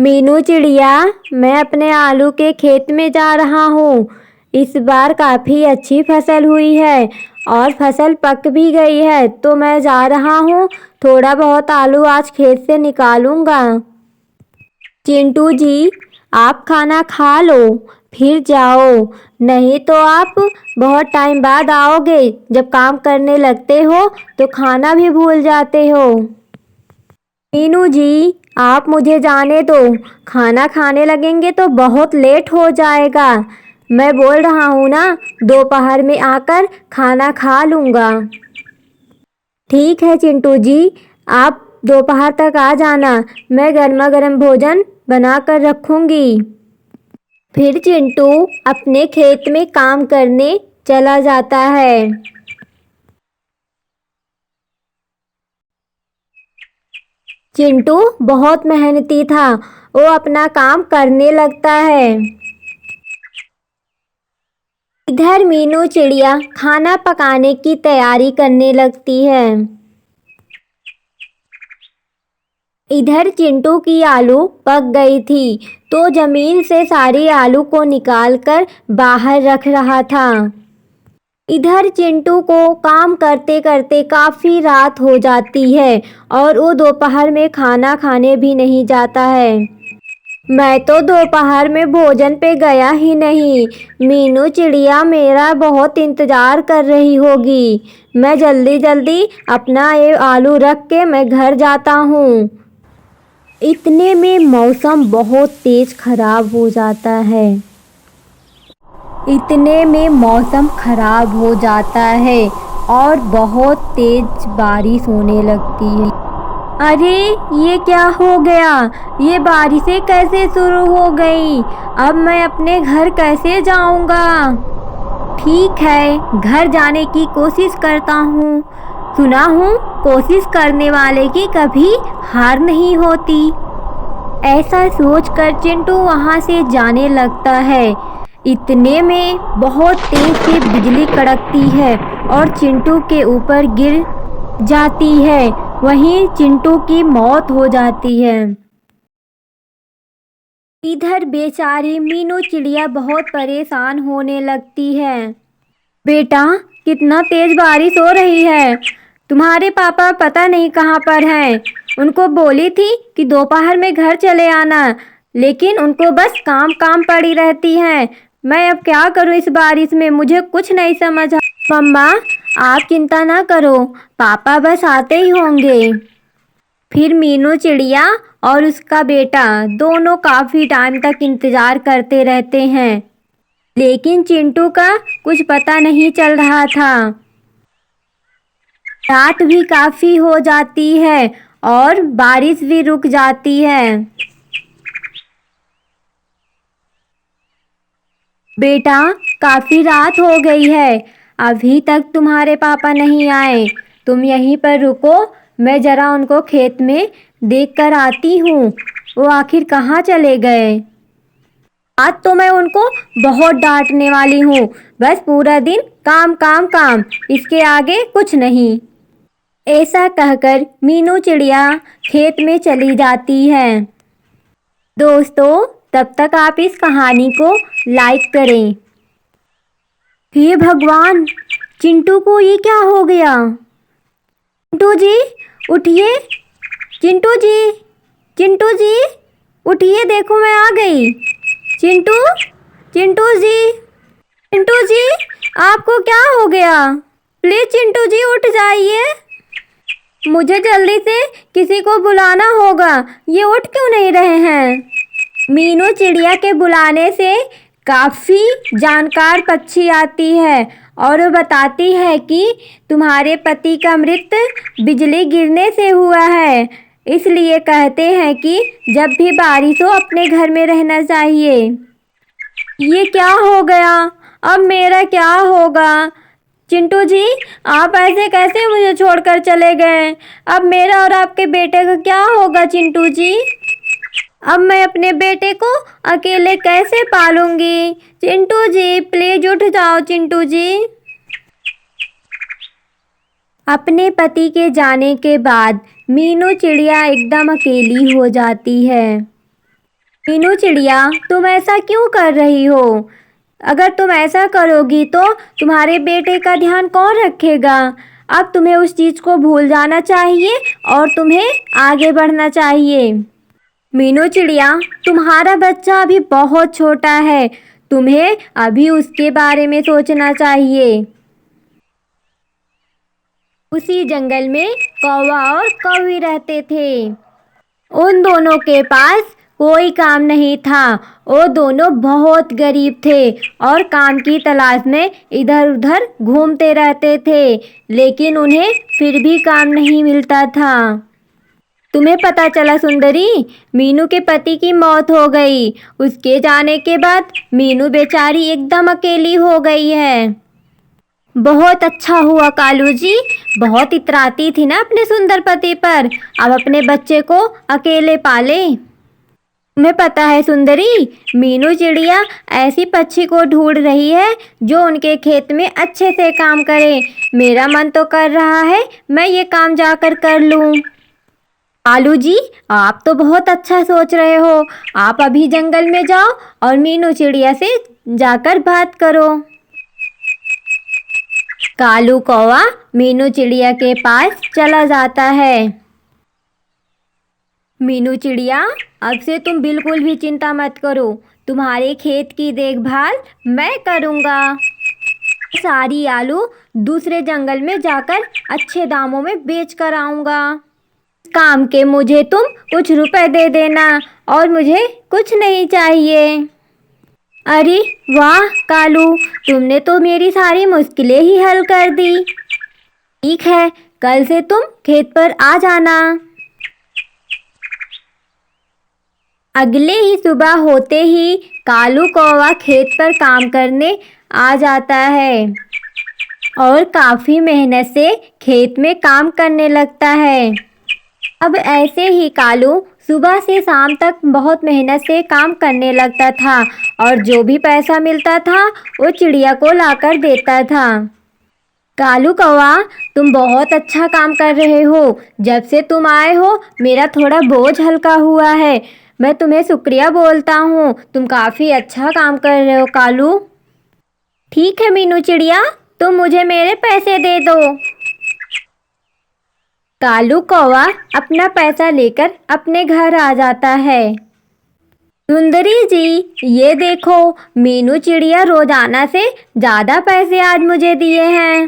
मीनू चिड़िया, मैं अपने आलू के खेत में जा रहा हूँ। इस बार काफ़ी अच्छी फसल हुई है और फसल पक भी गई है, तो मैं जा रहा हूँ। थोड़ा बहुत आलू आज खेत से निकालूंगा। चिंटू जी, आप खाना खा लो, फिर जाओ। नहीं तो आप बहुत टाइम बाद आओगे। जब काम करने लगते हो तो खाना भी भूल जाते हो। मीनू जी, आप मुझे जाने दो। खाना खाने लगेंगे तो बहुत लेट हो जाएगा। मैं बोल रहा हूँ ना, दोपहर में आकर खाना खा लूँगा। ठीक है चिंटू जी, आप दोपहर तक आ जाना। मैं गर्मा गर्म भोजन बना कर रखूँगी। फिर चिंटू अपने खेत में काम करने चला जाता है। चिंटू बहुत मेहनती था। वो अपना काम करने लगता है। इधर मीनू चिड़िया खाना पकाने की तैयारी करने लगती है। इधर चिंटू की आलू पक गई थी, तो जमीन से सारी आलू को निकालकर बाहर रख रहा था। इधर चिंटू को काम करते करते काफ़ी रात हो जाती है और वो दोपहर में खाना खाने भी नहीं जाता है। मैं तो दोपहर में भोजन पे गया ही नहीं। मीनू चिड़िया मेरा बहुत इंतज़ार कर रही होगी। मैं जल्दी जल्दी अपना ये आलू रख के मैं घर जाता हूँ। इतने में मौसम बहुत तेज़ खराब हो जाता है। इतने में मौसम खराब हो जाता है और बहुत तेज़ बारिश होने लगती है। अरे, ये क्या हो गया? ये बारिशें कैसे शुरू हो गई? अब मैं अपने घर कैसे जाऊंगा? ठीक है, घर जाने की कोशिश करता हूँ। सुना हूँ कोशिश करने वाले की कभी हार नहीं होती। ऐसा सोचकर चिंटू वहाँ से जाने लगता है। इतने में बहुत तेज से बिजली कड़कती है और चिंटू के ऊपर गिर जाती है। वहीं चिंटू की मौत हो जाती है। इधर बेचारी मीनू चिड़िया बहुत परेशान होने लगती है। बेटा, कितना तेज बारिश हो रही है। तुम्हारे पापा पता नहीं कहाँ पर हैं। उनको बोली थी कि दोपहर में घर चले आना, लेकिन उनको बस काम काम पड़ी रहती हैं। मैं अब क्या करूँ इस बारिश में, मुझे कुछ नहीं समझ। मम्मा, आप चिंता ना करो, पापा बस आते ही होंगे। फिर मीनू चिड़िया और उसका बेटा दोनों काफ़ी टाइम तक इंतज़ार करते रहते हैं, लेकिन चिंटू का कुछ पता नहीं चल रहा था। रात भी काफ़ी हो जाती है और बारिश भी रुक जाती है। बेटा, काफ़ी रात हो गई है, अभी तक तुम्हारे पापा नहीं आए। तुम यहीं पर रुको, मैं ज़रा उनको खेत में देख कर आती हूँ। वो आखिर कहाँ चले गए? आज तो मैं उनको बहुत डांटने वाली हूँ। बस पूरा दिन काम काम काम, इसके आगे कुछ नहीं। ऐसा कहकर मीनू चिड़िया खेत में चली जाती है। दोस्तों, तब तक आप इस कहानी को लाइक करें। हे भगवान, चिंटू को ये क्या हो गया? चिंटू जी, उठिए। चिंटू जी, चिंटू जी, उठिए, देखो मैं आ गई। चिंटू, चिंटू जी, चिंटू जी, आपको क्या हो गया? प्लीज चिंटू जी उठ जाइए। मुझे जल्दी से किसी को बुलाना होगा। ये उठ क्यों नहीं रहे हैं? मीनू चिड़िया के बुलाने से काफ़ी जानकार पक्षी आती है और वो बताती है कि तुम्हारे पति का मृत्यु बिजली गिरने से हुआ है। इसलिए कहते हैं कि जब भी बारिश हो अपने घर में रहना चाहिए। ये क्या हो गया? अब मेरा क्या होगा? चिंटू जी, आप ऐसे कैसे मुझे छोड़कर चले गए? अब मेरा और आपके बेटे का क्या होगा चिंटू जी? अब मैं अपने बेटे को अकेले कैसे पालूंगी? चिंटू जी, प्लीज उठ जाओ चिंटू जी। अपने पति के जाने के बाद मीनू चिड़िया एकदम अकेली हो जाती है। मीनू चिड़िया, तुम ऐसा क्यों कर रही हो? अगर तुम ऐसा करोगी तो तुम्हारे बेटे का ध्यान कौन रखेगा? अब तुम्हें उस चीज़ को भूल जाना चाहिए और तुम्हें आगे बढ़ना चाहिए। मीनू चिड़िया, तुम्हारा बच्चा अभी बहुत छोटा है, तुम्हें अभी उसके बारे में सोचना चाहिए। उसी जंगल में कौवा और कौवी रहते थे। उन दोनों के पास कोई काम नहीं था। वो दोनों बहुत गरीब थे और काम की तलाश में इधर उधर घूमते रहते थे, लेकिन उन्हें फिर भी काम नहीं मिलता था। तुम्हें पता चला सुंदरी, मीनू के पति की मौत हो गई। उसके जाने के बाद मीनू बेचारी एकदम अकेली हो गई है। बहुत अच्छा हुआ कालू जी, बहुत इतराती थी ना अपने सुंदर पति पर, अब अपने बच्चे को अकेले पाले। तुम्हें पता है सुंदरी, मीनू चिड़िया ऐसी पक्षी को ढूंढ रही है जो उनके खेत में अच्छे से काम करे। मेरा मन तो कर रहा है मैं ये काम जाकर कर लूं। कालू जी, आप तो बहुत अच्छा सोच रहे हो। आप अभी जंगल में जाओ और मीनू चिड़िया से जाकर बात करो। कालू कौवा मीनू चिड़िया के पास चला जाता है। मीनू चिड़िया, अब से तुम बिल्कुल भी चिंता मत करो, तुम्हारे खेत की देखभाल मैं करूँगा। सारी आलू दूसरे जंगल में जाकर अच्छे दामों में बेच कर आऊँगा। काम के मुझे तुम कुछ रुपए दे देना और मुझे कुछ नहीं चाहिए। अरे वाह कालू, तुमने तो मेरी सारी मुश्किलें ही हल कर दी। ठीक है, कल से तुम खेत पर आ जाना। अगले ही सुबह होते ही कालू कौवा खेत पर काम करने आ जाता है और काफ़ी मेहनत से खेत में काम करने लगता है। अब ऐसे ही कालू सुबह से शाम तक बहुत मेहनत से काम करने लगता था और जो भी पैसा मिलता था वो चिड़िया को लाकर देता था। कालू कौवा, तुम बहुत अच्छा काम कर रहे हो। जब से तुम आए हो मेरा थोड़ा बोझ हल्का हुआ है। मैं तुम्हें शुक्रिया बोलता हूँ, तुम काफ़ी अच्छा काम कर रहे हो कालू। ठीक है मीनू चिड़िया, तुम मुझे मेरे पैसे दे दो। कालू कौवा अपना पैसा लेकर अपने घर आ जाता है। सुंदरी जी, ये देखो, मीनू चिड़िया रोजाना से ज़्यादा पैसे आज मुझे दिए हैं।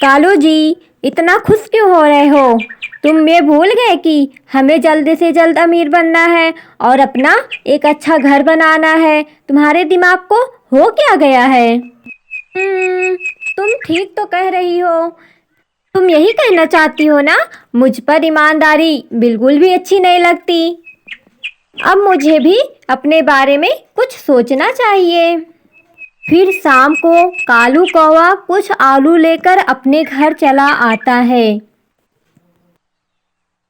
कालू जी, इतना खुश क्यों हो रहे हो? तुम ये भूल गए कि हमें जल्द से जल्द अमीर बनना है और अपना एक अच्छा घर बनाना है। तुम्हारे दिमाग को हो क्या गया है? तुम ठीक तो कह रही हो। तुम यही कहना चाहती हो ना, मुझ पर ईमानदारी बिल्कुल भी अच्छी नहीं लगती। अब मुझे भी अपने बारे में कुछ सोचना चाहिए। फिर शाम को कालू कौवा कुछ आलू लेकर अपने घर चला आता है।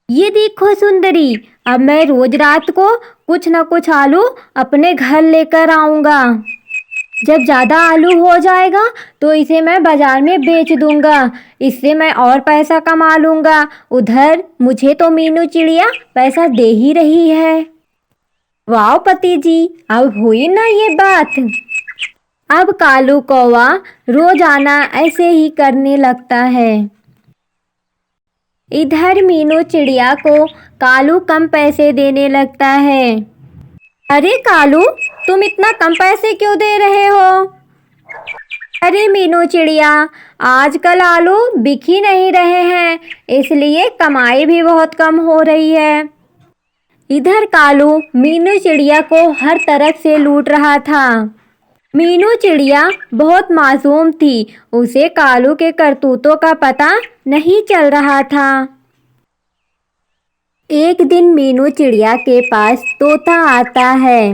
ये देखो सुंदरी, अब मैं रोज रात को कुछ न कुछ आलू अपने घर लेकर आऊँगा। जब ज़्यादा आलू हो जाएगा तो इसे मैं बाज़ार में बेच दूंगा, इससे मैं और पैसा कमा लूँगा। उधर मुझे तो मीनू चिड़िया पैसा दे ही रही है। वाह पति जी, अब हुई ना ये बात। अब कालू कौवा रोजाना ऐसे ही करने लगता है। इधर मीनू चिड़िया को कालू कम पैसे देने लगता है। अरे कालू, तुम इतना कम पैसे क्यों दे रहे हो? अरे मीनू चिड़िया, आजकल आलू बिक ही नहीं रहे हैं, इसलिए कमाई भी बहुत कम हो रही है। इधर कालू मीनू चिड़िया को हर तरफ से लूट रहा था। मीनू चिड़िया बहुत मासूम थी, उसे कालू के करतूतों का पता नहीं चल रहा था। एक दिन मीनू चिड़िया के पास तोता आता है।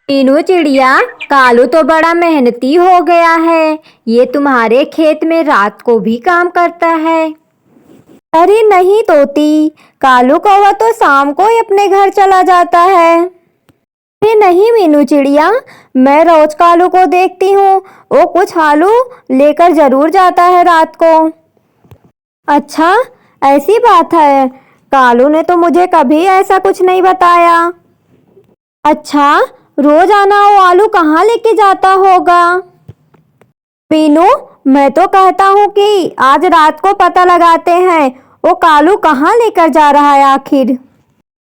मीनू चिड़िया, कालू तो बड़ा मेहनती हो गया है, ये तुम्हारे खेत में रात को भी काम करता है। अरे नहीं तोती, कालू कौवा तो शाम को ही अपने घर चला जाता है। अरे नहीं मीनू चिड़िया, मैं रोज कालू को देखती हूँ, वो कुछ आलू लेकर जरूर जाता है रात को। अच्छा, ऐसी बात है, कालू ने तो मुझे कभी ऐसा कुछ नहीं बताया। अच्छा, रोजाना वो आलू कहाँ लेके जाता होगा? मीनू, मैं तो कहता हूँ कि आज रात को पता लगाते हैं वो कालू कहाँ लेकर जा रहा है आखिर।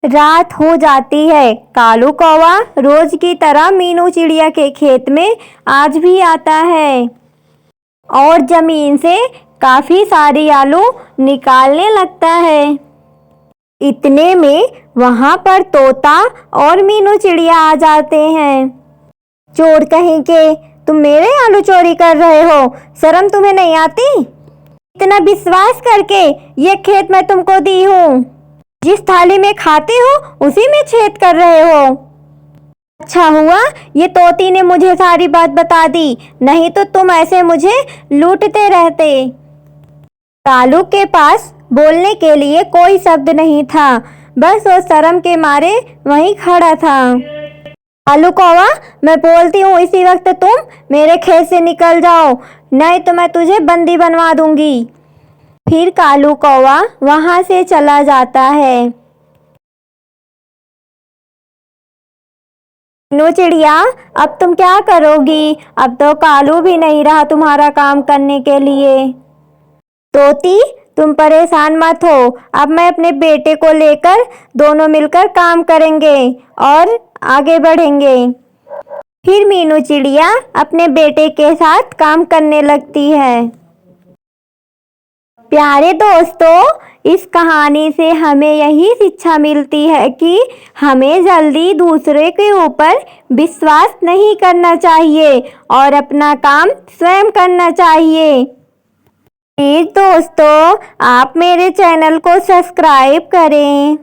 रात हो जाती है। कालू कौवा रोज की तरह मीनू चिड़िया के खेत में आज भी आता है और जमीन से काफी सारी आलू निकालने लगता है। इतने में वहां पर तोता और मीनू चिड़िया आ जाते हैं। चोर कहीं के, तुम मेरे आलू चोरी कर रहे हो, शर्म तुम्हें नहीं आती? इतना विश्वास करके ये खेत मैं तुमको दी हूँ, जिस थाली में खाते हो उसी में छेद कर रहे हो। अच्छा हुआ ये तोती ने मुझे सारी बात बता दी, नहीं तो तुम ऐसे मुझे लूटते रहते। कालू के पास बोलने के लिए कोई शब्द नहीं था, बस वो शर्म के मारे वहीं खड़ा था। कालू कौवा, मैं बोलती हूँ इसी वक्त तुम मेरे खेत से निकल जाओ, नहीं तो मैं तुझे बंदी बनवा दूंगी। फिर कालू कौवा वहां से चला जाता है। मीनू चिड़िया, अब तुम क्या करोगी? अब तो कालू भी नहीं रहा तुम्हारा काम करने के लिए। तोती, तुम परेशान मत हो, अब मैं अपने बेटे को लेकर दोनों मिलकर काम करेंगे और आगे बढ़ेंगे। फिर मीनू चिड़िया अपने बेटे के साथ काम करने लगती है। प्यारे दोस्तों, इस कहानी से हमें यही शिक्षा मिलती है कि हमें जल्दी दूसरे के ऊपर विश्वास नहीं करना चाहिए और अपना काम स्वयं करना चाहिए। प्लीज दोस्तों, आप मेरे चैनल को सब्सक्राइब करें।